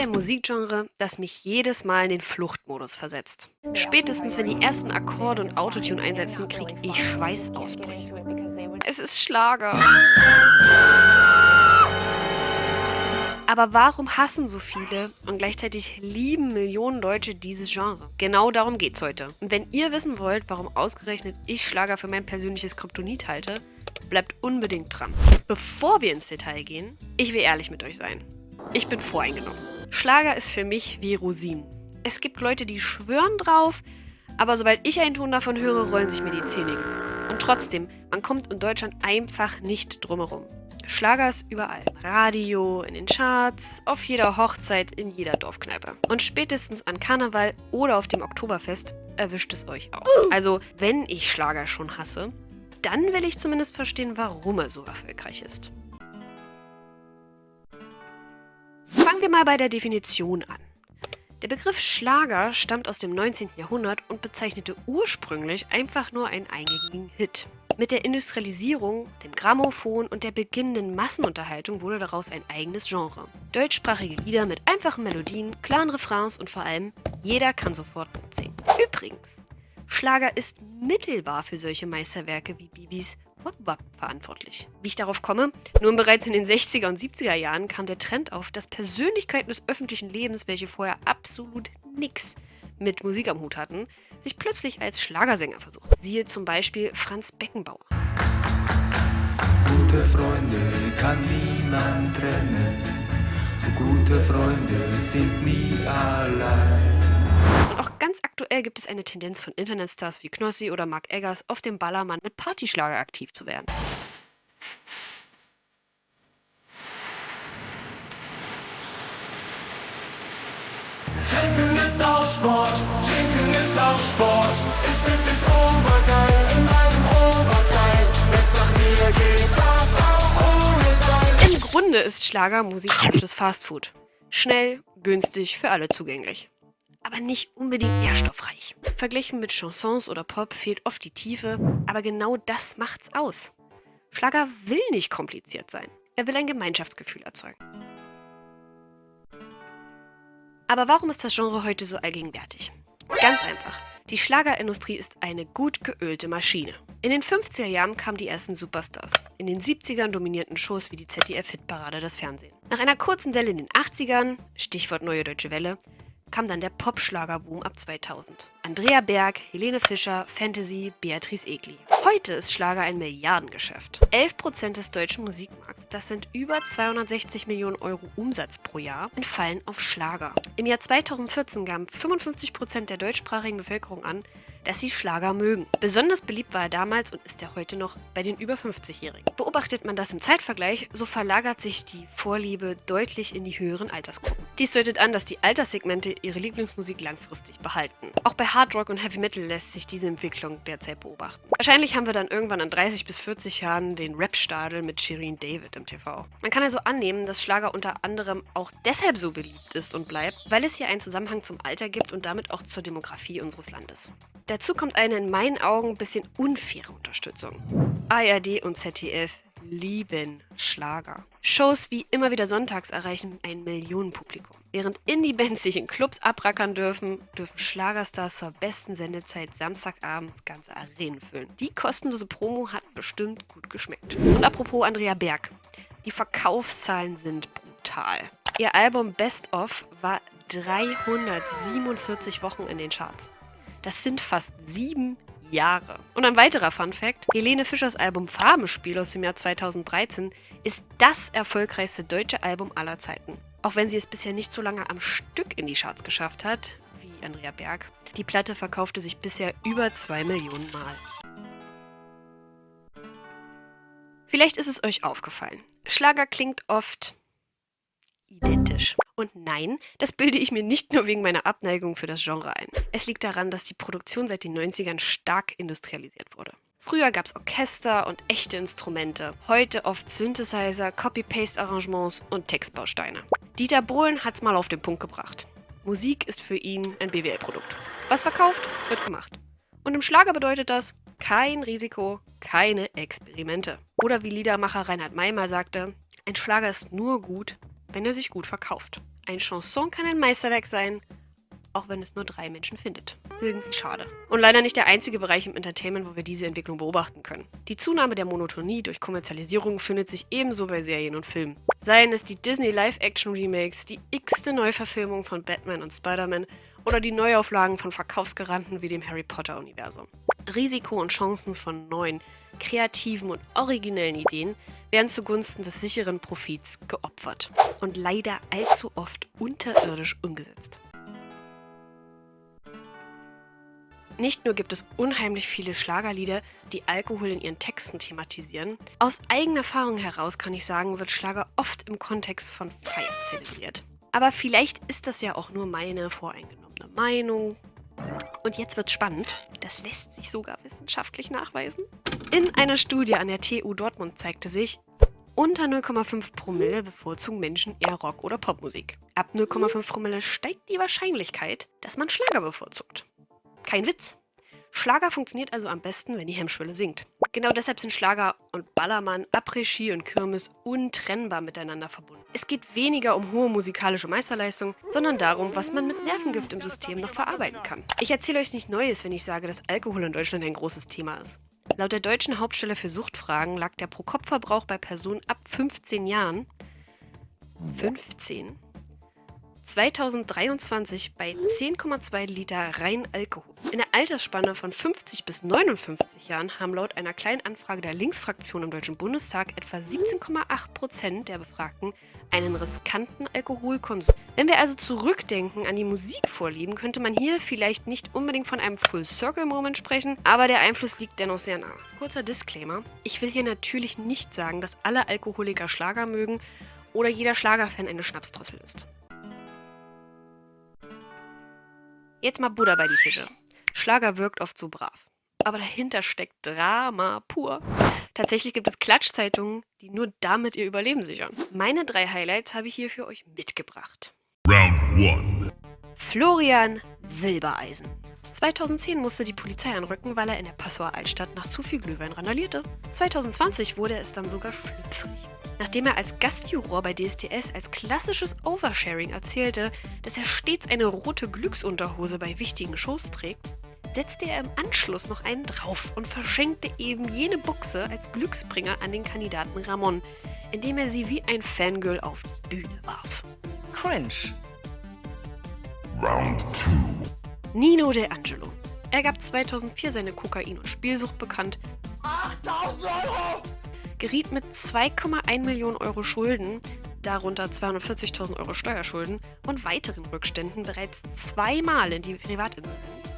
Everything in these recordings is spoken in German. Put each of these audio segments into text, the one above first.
gibt ein Musikgenre, das mich jedes Mal in den Fluchtmodus versetzt. Spätestens wenn die ersten Akkorde und Autotune einsetzen, kriege ich Schweißausbrüche. Es ist Schlager. Aber warum hassen so viele und gleichzeitig lieben Millionen Deutsche dieses Genre? Genau darum geht's heute. Und wenn ihr wissen wollt, warum ausgerechnet ich Schlager für mein persönliches Kryptonit halte, bleibt unbedingt dran. Bevor wir ins Detail gehen, ich will ehrlich mit euch sein. Ich bin voreingenommen. Schlager ist für mich wie Rosinen. Es gibt Leute, die schwören drauf, aber sobald ich einen Ton davon höre, rollen sich mir die Zähne. Und trotzdem, man kommt in Deutschland einfach nicht drumherum. Schlager ist überall. Radio, in den Charts, auf jeder Hochzeit, in jeder Dorfkneipe. Und spätestens an Karneval oder auf dem Oktoberfest erwischt es euch auch. Also, wenn ich Schlager schon hasse, dann will ich zumindest verstehen, warum er so erfolgreich ist. Fangen wir mal bei der Definition an. Der Begriff Schlager stammt aus dem 19. Jahrhundert und bezeichnete ursprünglich einfach nur einen eingängigen Hit. Mit der Industrialisierung, dem Grammophon und der beginnenden Massenunterhaltung wurde daraus ein eigenes Genre. Deutschsprachige Lieder mit einfachen Melodien, klaren Refrains und vor allem, jeder kann sofort mitsingen. Übrigens, Schlager ist mittelbar für solche Meisterwerke wie Bibis Wap Wap verantwortlich. Wie ich darauf komme? Nun bereits in den 60er und 70er Jahren kam der Trend auf, dass Persönlichkeiten des öffentlichen Lebens, welche vorher absolut nichts mit Musik am Hut hatten, sich plötzlich als Schlagersänger versuchen. Siehe zum Beispiel Franz Beckenbauer. Gute Freunde kann niemand trennen. Gute Freunde sind nie allein. Und auch ganz aktuell gibt es eine Tendenz von Internetstars wie Knossi oder Mark Eggers, auf dem Ballermann mit Partyschlager aktiv zu werden. Trinken ist auch Sport, trinken ist auch Sport. Ich bin nicht obergeil in meinem Oberteil. Wenn's nach mir geht, darf's auch ohne sein. Im Grunde ist Schlager musikalisches Fastfood. Schnell, günstig, für alle zugänglich. Aber nicht unbedingt nährstoffreich. Verglichen mit Chansons oder Pop fehlt oft die Tiefe, aber genau das macht's aus. Schlager will nicht kompliziert sein. Er will ein Gemeinschaftsgefühl erzeugen. Aber warum ist das Genre heute so allgegenwärtig? Ganz einfach. Die Schlagerindustrie ist eine gut geölte Maschine. In den 50er Jahren kamen die ersten Superstars. In den 70ern dominierten Shows wie die ZDF-Hitparade das Fernsehen. Nach einer kurzen Delle in den 80ern, Stichwort Neue Deutsche Welle, kam dann der Pop-Schlagerboom ab 2000. Andrea Berg, Helene Fischer, Fantasy, Beatrice Egli. Heute ist Schlager ein Milliardengeschäft. 11% des deutschen Musikmarkts, das sind über 260 Millionen Euro Umsatz pro Jahr, entfallen auf Schlager. Im Jahr 2014 gaben 55% der deutschsprachigen Bevölkerung an, dass sie Schlager mögen. Besonders beliebt war er damals und ist er heute noch bei den über 50-Jährigen. Beobachtet man das im Zeitvergleich, so verlagert sich die Vorliebe deutlich in die höheren Altersgruppen. Dies deutet an, dass die Alterssegmente ihre Lieblingsmusik langfristig behalten. Auch bei Hard Rock und Heavy Metal lässt sich diese Entwicklung derzeit beobachten. Wahrscheinlich haben wir dann irgendwann an 30 bis 40 Jahren den Rap-Stadel mit Shirin David im TV. Man kann also annehmen, dass Schlager unter anderem auch deshalb so beliebt ist und bleibt, weil es hier einen Zusammenhang zum Alter gibt und damit auch zur Demografie unseres Landes. Dazu kommt eine in meinen Augen ein bisschen unfaire Unterstützung. ARD und ZDF lieben Schlager. Shows wie Immer wieder sonntags erreichen ein Millionenpublikum. Während Indie-Bands sich in Clubs abrackern dürfen Schlagerstars zur besten Sendezeit samstagabends ganze Arenen füllen. Die kostenlose Promo hat bestimmt gut geschmeckt. Und apropos Andrea Berg. Die Verkaufszahlen sind brutal. Ihr Album Best Of war 347 Wochen in den Charts. Das sind fast 7 Jahre. Und ein weiterer Funfact: Helene Fischers Album Farbenspiel aus dem Jahr 2013 ist das erfolgreichste deutsche Album aller Zeiten. Auch wenn sie es bisher nicht so lange am Stück in die Charts geschafft hat, wie Andrea Berg. Die Platte verkaufte sich bisher über 2 Millionen Mal. Vielleicht ist es euch aufgefallen. Schlager klingt oft identisch. Und nein, das bilde ich mir nicht nur wegen meiner Abneigung für das Genre ein. Es liegt daran, dass die Produktion seit den 90ern stark industrialisiert wurde. Früher gab es Orchester und echte Instrumente, heute oft Synthesizer, Copy-Paste-Arrangements und Textbausteine. Dieter Bohlen hat's mal auf den Punkt gebracht. Musik ist für ihn ein BWL-Produkt. Was verkauft, wird gemacht. Und im Schlager bedeutet das kein Risiko, keine Experimente. Oder wie Liedermacher Reinhard May mal sagte, ein Schlager ist nur gut, wenn er sich gut verkauft. Ein Chanson kann ein Meisterwerk sein, auch wenn es nur 3 Menschen findet. Irgendwie schade. Und leider nicht der einzige Bereich im Entertainment, wo wir diese Entwicklung beobachten können. Die Zunahme der Monotonie durch Kommerzialisierung findet sich ebenso bei Serien und Filmen. Seien es die Disney Live-Action-Remakes, die x-te Neuverfilmung von Batman und Spider-Man oder die Neuauflagen von Verkaufsgaranten wie dem Harry Potter-Universum. Risiko und Chancen von neuen, kreativen und originellen Ideen werden zugunsten des sicheren Profits geopfert und leider allzu oft unterirdisch umgesetzt. Nicht nur gibt es unheimlich viele Schlagerlieder, die Alkohol in ihren Texten thematisieren. Aus eigener Erfahrung heraus kann ich sagen, wird Schlager oft im Kontext von Feiern zelebriert. Aber vielleicht ist das ja auch nur meine voreingenommene Meinung. Und jetzt wird's spannend. Das lässt sich sogar wissenschaftlich nachweisen. In einer Studie an der TU Dortmund zeigte sich, unter 0,5 Promille bevorzugen Menschen eher Rock- oder Popmusik. Ab 0,5 Promille steigt die Wahrscheinlichkeit, dass man Schlager bevorzugt. Kein Witz. Schlager funktioniert also am besten, wenn die Hemmschwelle sinkt. Genau deshalb sind Schlager und Ballermann, Après-Ski und Kirmes untrennbar miteinander verbunden. Es geht weniger um hohe musikalische Meisterleistung, sondern darum, was man mit Nervengift im System noch verarbeiten kann. Ich erzähle euch nicht Neues, wenn ich sage, dass Alkohol in Deutschland ein großes Thema ist. Laut der Deutschen Hauptstelle für Suchtfragen lag der Pro-Kopf-Verbrauch bei Personen ab 15 Jahren 2023 bei 10,2 Liter rein Alkohol. In der Altersspanne von 50 bis 59 Jahren haben laut einer kleinen Anfrage der Linksfraktion im Deutschen Bundestag etwa 17,8% der Befragten einen riskanten Alkoholkonsum. Wenn wir also zurückdenken an die Musikvorlieben, könnte man hier vielleicht nicht unbedingt von einem Full-Circle-Moment sprechen, aber der Einfluss liegt dennoch sehr nah. Kurzer Disclaimer: Ich will hier natürlich nicht sagen, dass alle Alkoholiker Schlager mögen oder jeder Schlagerfan eine Schnapsdrossel ist. Jetzt mal Butter bei die Fische. Schlager wirkt oft so brav. Aber dahinter steckt Drama pur. Tatsächlich gibt es Klatschzeitungen, die nur damit ihr Überleben sichern. Meine 3 Highlights habe ich hier für euch mitgebracht. Round 1. Florian Silbereisen. 2010 musste die Polizei anrücken, weil er in der Passauer Altstadt nach zu viel Glühwein randalierte. 2020 wurde es dann sogar schlüpfrig. Nachdem er als Gastjuror bei DSDS als klassisches Oversharing erzählte, dass er stets eine rote Glücksunterhose bei wichtigen Shows trägt, setzte er im Anschluss noch einen drauf und verschenkte eben jene Buchse als Glücksbringer an den Kandidaten Ramon, indem er sie wie ein Fangirl auf die Bühne warf. Cringe. Round 2. Nino De Angelo. Er gab 2004 seine Kokain- und Spielsucht bekannt, 8000 Euro! geriet mit 2,1 Millionen Euro Schulden, darunter 240.000 Euro Steuerschulden und weiteren Rückständen bereits 2-mal in die Privatinsolvenz,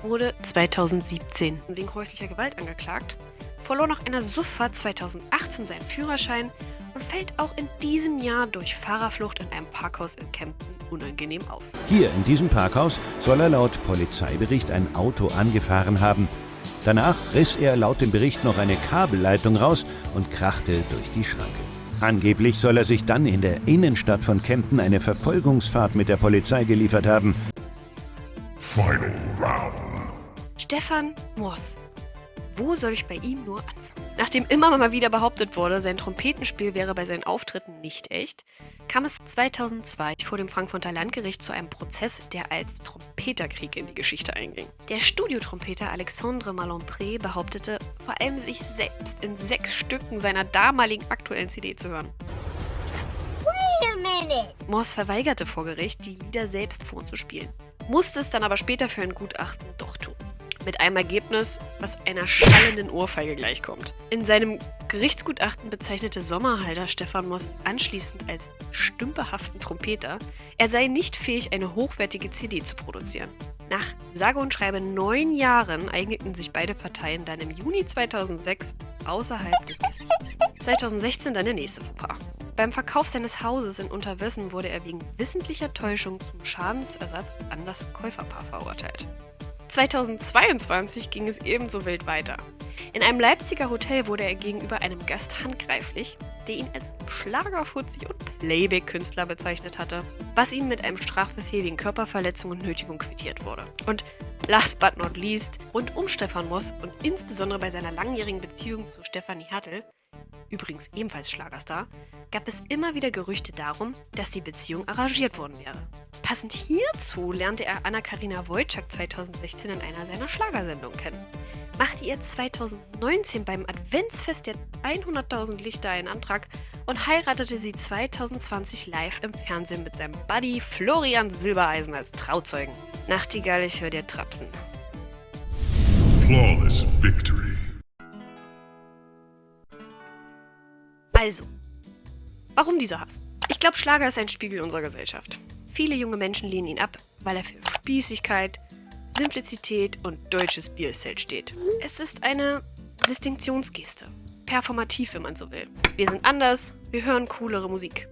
wurde 2017 wegen häuslicher Gewalt angeklagt, verlor nach einer Sufffahrt 2018 seinen Führerschein und fällt auch in diesem Jahr durch Fahrerflucht in einem Parkhaus in Kempten unangenehm auf. Hier in diesem Parkhaus soll er laut Polizeibericht ein Auto angefahren haben. Danach riss er laut dem Bericht noch eine Kabelleitung raus und krachte durch die Schranke. Angeblich soll er sich dann in der Innenstadt von Kempten eine Verfolgungsfahrt mit der Polizei geliefert haben. Final round. Stefan Moss. Wo soll ich bei ihm nur anfangen? Nachdem immer mal wieder behauptet wurde, sein Trompetenspiel wäre bei seinen Auftritten nicht echt, kam es 2002 vor dem Frankfurter Landgericht zu einem Prozess, der als Trompeterkrieg in die Geschichte einging. Der Studiotrompeter Alexandre Malompré behauptete, vor allem sich selbst in 6 Stücken seiner damaligen aktuellen CD zu hören. Moss verweigerte vor Gericht, die Lieder selbst vorzuspielen, musste es dann aber später für ein Gutachten doch tun. Mit einem Ergebnis, was einer schallenden Ohrfeige gleichkommt. In seinem Gerichtsgutachten bezeichnete Sommerhalder Stefan Moss anschließend als stümperhaften Trompeter, er sei nicht fähig, eine hochwertige CD zu produzieren. Nach sage und schreibe 9 Jahren einigten sich beide Parteien dann im Juni 2006 außerhalb des Gerichts. 2016 dann der nächste Fauxpas. Beim Verkauf seines Hauses in Unterwössen wurde er wegen wissentlicher Täuschung zum Schadensersatz an das Käuferpaar verurteilt. 2022 ging es ebenso wild weiter. In einem Leipziger Hotel wurde er gegenüber einem Gast handgreiflich, der ihn als Schlagerfuzzi und Playback-Künstler bezeichnet hatte, was ihm mit einem Strafbefehl wegen Körperverletzung und Nötigung quittiert wurde. Und last but not least, rund um Stefan Moss und insbesondere bei seiner langjährigen Beziehung zu Stefanie Hertel übrigens ebenfalls Schlagerstar, gab es immer wieder Gerüchte darum, dass die Beziehung arrangiert worden wäre. Passend hierzu lernte er Anna-Karina Wojcik 2016 in einer seiner Schlagersendungen kennen. Machte ihr 2019 beim Adventsfest der 100.000 Lichter einen Antrag und heiratete sie 2020 live im Fernsehen mit seinem Buddy Florian Silbereisen als Trauzeugen. Nachtigall, ich höre dir trapsen. Flawless victory. Also, warum dieser Hass? Ich glaube, Schlager ist ein Spiegel unserer Gesellschaft. Viele junge Menschen lehnen ihn ab, weil er für Spießigkeit, Simplizität und deutsches Bierzelt steht. Es ist eine Distinktionsgeste. Performativ, wenn man so will. Wir sind anders, wir hören coolere Musik.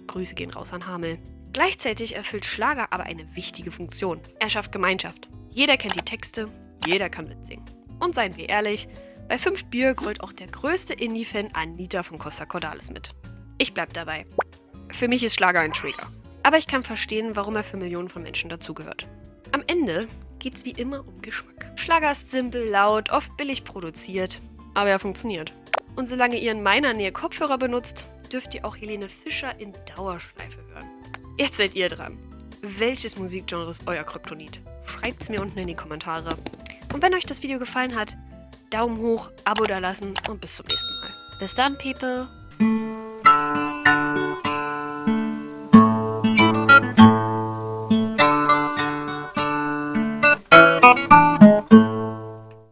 Grüße gehen raus an Hamel. Gleichzeitig erfüllt Schlager aber eine wichtige Funktion. Er schafft Gemeinschaft. Jeder kennt die Texte, jeder kann mitsingen. Und seien wir ehrlich, bei 5 Bier grollt auch der größte Indie-Fan Anita von Costa Cordalis mit. Ich bleib dabei. Für mich ist Schlager ein Trigger. Aber ich kann verstehen, warum er für Millionen von Menschen dazugehört. Am Ende geht's wie immer um Geschmack. Schlager ist simpel, laut, oft billig produziert, aber er funktioniert. Und solange ihr in meiner Nähe Kopfhörer benutzt, dürft ihr auch Helene Fischer in Dauerschleife hören. Jetzt seid ihr dran. Welches Musikgenre ist euer Kryptonit? Schreibt's mir unten in die Kommentare. Und wenn euch das Video gefallen hat, Daumen hoch, Abo dalassen und bis zum nächsten Mal. Bis dann, People!